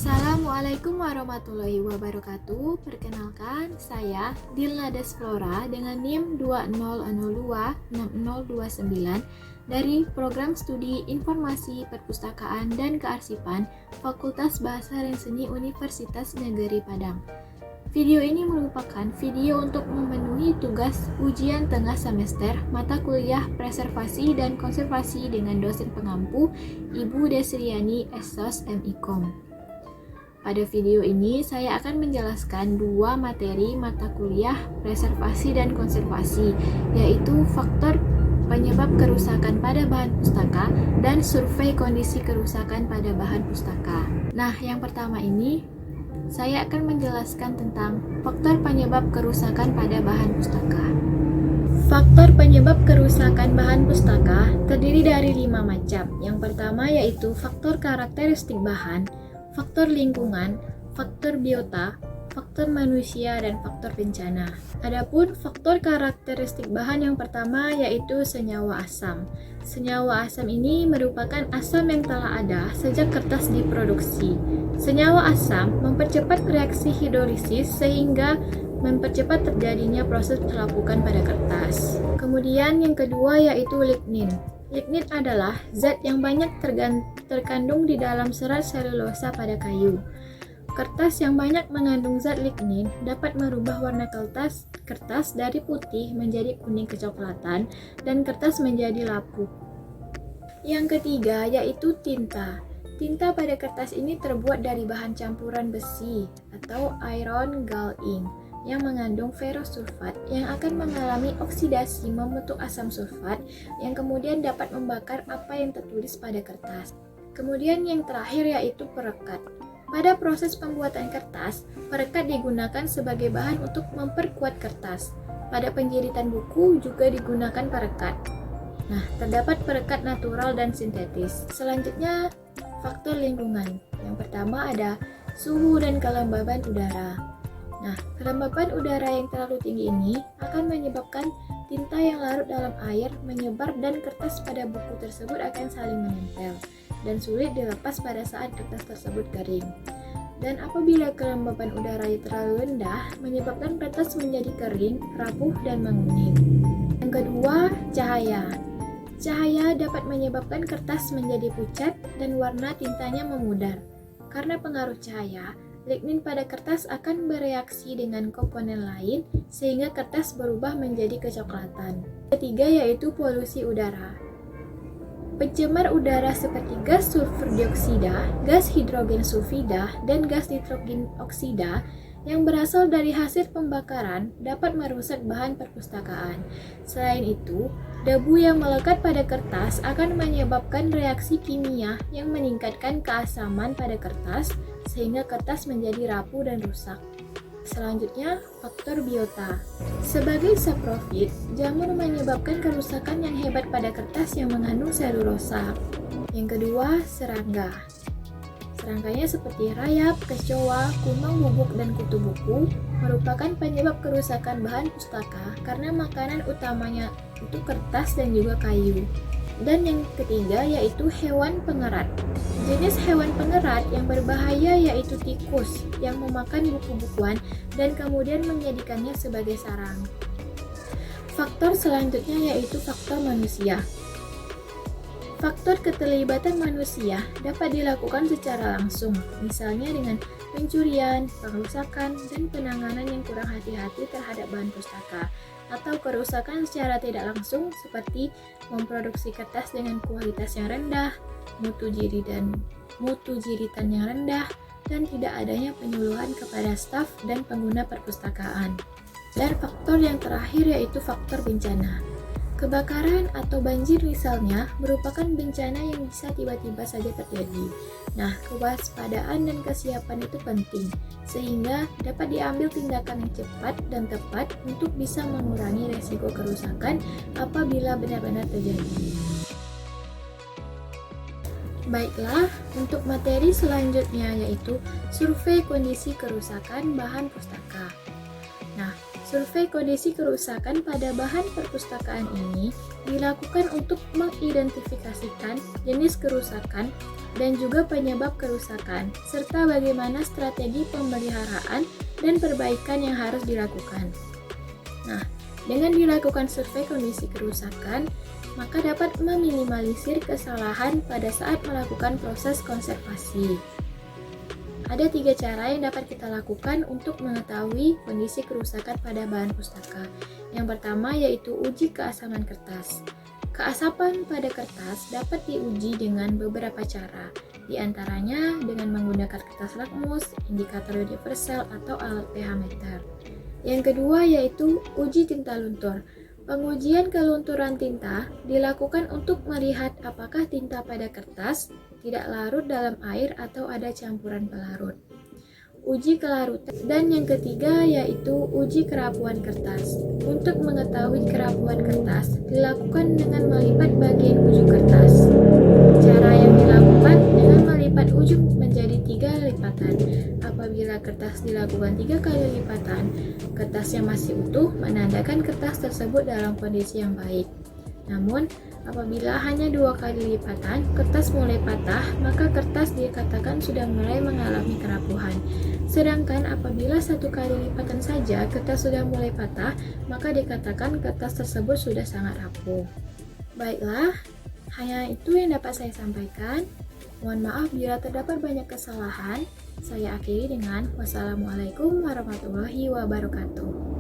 Assalamualaikum warahmatullahi wabarakatuh. Perkenalkan, saya Dilna Desflora dengan NIM 20026029 dari Program Studi Informasi Perpustakaan dan Kearsipan Fakultas Bahasa dan Seni Universitas Negeri Padang. Video ini merupakan video untuk memenuhi tugas ujian tengah semester mata kuliah Preservasi dan Konservasi dengan dosen pengampu Ibu Desriani Esos MIKOM. Pada video ini, saya akan menjelaskan dua materi mata kuliah preservasi dan konservasi, yaitu faktor penyebab kerusakan pada bahan pustaka dan survei kondisi kerusakan pada bahan pustaka. Nah, yang pertama ini, saya akan menjelaskan tentang faktor penyebab kerusakan pada bahan pustaka. Faktor penyebab kerusakan bahan pustaka terdiri dari 5 macam. Yang pertama yaitu faktor karakteristik bahan, faktor lingkungan, faktor biota, faktor manusia, dan faktor bencana. Adapun faktor karakteristik bahan yang pertama yaitu senyawa asam. Senyawa asam ini merupakan asam yang telah ada sejak kertas diproduksi. Senyawa asam mempercepat reaksi hidrolisis sehingga mempercepat terjadinya proses pelapukan pada kertas. Kemudian yang kedua yaitu lignin. Lignin adalah zat yang banyak terkandung di dalam serat selulosa pada kayu. Kertas yang banyak mengandung zat lignin dapat merubah warna kertas dari putih menjadi kuning kecoklatan dan kertas menjadi lapuk. Yang ketiga yaitu tinta. Tinta pada kertas ini terbuat dari bahan campuran besi atau iron gall ink yang mengandung ferrosulfat yang akan mengalami oksidasi membentuk asam sulfat yang kemudian dapat membakar apa yang tertulis pada kertas. Kemudian yang terakhir yaitu perekat. Pada proses pembuatan kertas, perekat digunakan sebagai bahan untuk memperkuat kertas. Pada penjilitan buku juga digunakan perekat. Nah, terdapat perekat natural dan sintetis. Selanjutnya, faktor lingkungan. Yang pertama ada suhu dan kelembaban udara. Nah, kelembaban udara yang terlalu tinggi ini akan menyebabkan tinta yang larut dalam air menyebar dan kertas pada buku tersebut akan saling menempel dan sulit dilepas pada saat kertas tersebut kering. Dan apabila kelembaban udara yang terlalu rendah menyebabkan kertas menjadi kering, rapuh, dan menguning. Yang kedua, cahaya. Cahaya dapat menyebabkan kertas menjadi pucat dan warna tintanya memudar. Karena pengaruh cahaya, lignin pada kertas akan bereaksi dengan komponen lain sehingga kertas berubah menjadi kecoklatan. Ketiga yaitu polusi udara. Pencemar udara seperti gas sulfur dioksida, gas hidrogen sulfida, dan gas nitrogen oksida yang berasal dari hasil pembakaran dapat merusak bahan perpustakaan. Selain itu, debu yang melekat pada kertas akan menyebabkan reaksi kimia yang meningkatkan keasaman pada kertas sehingga kertas menjadi rapuh dan rusak. Selanjutnya, faktor biota. Sebagai saprofit, jamur menyebabkan kerusakan yang hebat pada kertas yang mengandung selulosa. Yang kedua, serangga. Serangkanya seperti rayap, kecoa, kumbang bubuk, dan kutu buku merupakan penyebab kerusakan bahan pustaka karena makanan utamanya itu kertas dan juga kayu. Dan yang ketiga yaitu hewan pengerat. Jenis hewan pengerat yang berbahaya yaitu tikus yang memakan buku-bukuan dan kemudian menjadikannya sebagai sarang. Faktor selanjutnya yaitu faktor manusia. Faktor keterlibatan manusia dapat dilakukan secara langsung, misalnya dengan pencurian, pengerusakan, dan penanganan yang kurang hati-hati terhadap bahan pustaka, atau kerusakan secara tidak langsung seperti memproduksi kertas dengan kualitas yang rendah, mutu jiritan yang rendah, dan tidak adanya penyuluhan kepada staf dan pengguna perpustakaan. Dan faktor yang terakhir yaitu faktor bencana. Kebakaran atau banjir misalnya merupakan bencana yang bisa tiba-tiba saja terjadi. Nah, kewaspadaan dan kesiapan itu penting, sehingga dapat diambil tindakan yang cepat dan tepat untuk bisa mengurangi resiko kerusakan apabila benar-benar terjadi. Baiklah, untuk materi selanjutnya yaitu survei kondisi kerusakan bahan pustaka. Nah, Survei kondisi kerusakan pada bahan perpustakaan ini dilakukan untuk mengidentifikasikan jenis kerusakan dan juga penyebab kerusakan, serta bagaimana strategi pemeliharaan dan perbaikan yang harus dilakukan. Nah, dengan dilakukan survei kondisi kerusakan, maka dapat meminimalisir kesalahan pada saat melakukan proses konservasi. Ada 3 cara yang dapat kita lakukan untuk mengetahui kondisi kerusakan pada bahan pustaka. Yang pertama yaitu uji keasaman kertas. Keasapan pada kertas dapat diuji dengan beberapa cara, di antaranya dengan menggunakan kertas lakmus, indikator universal, atau alat pH meter. Yang kedua yaitu uji tinta luntur. Pengujian kelunturan tinta dilakukan untuk melihat apakah tinta pada kertas tidak larut dalam air atau ada campuran pelarut. Uji kelarutan. Dan yang ketiga yaitu uji kerapuan kertas. Untuk mengetahui kerapuan kertas dilakukan dengan melipat bagian ujung kertas. Cara yang dilakukan dengan melipat ujung menjadi 3 lipatan. Apabila kertas dilakukan 3 kali lipatan, kertas yang masih utuh menandakan kertas tersebut dalam kondisi yang baik. Namun, apabila hanya 2 kali lipatan, kertas mulai patah, maka kertas dikatakan sudah mulai mengalami kerapuhan. Sedangkan apabila 1 kali lipatan saja kertas sudah mulai patah, maka dikatakan kertas tersebut sudah sangat rapuh. Baiklah, hanya itu yang dapat saya sampaikan. Mohon maaf bila terdapat banyak kesalahan. Saya akhiri dengan wassalamualaikum warahmatullahi wabarakatuh.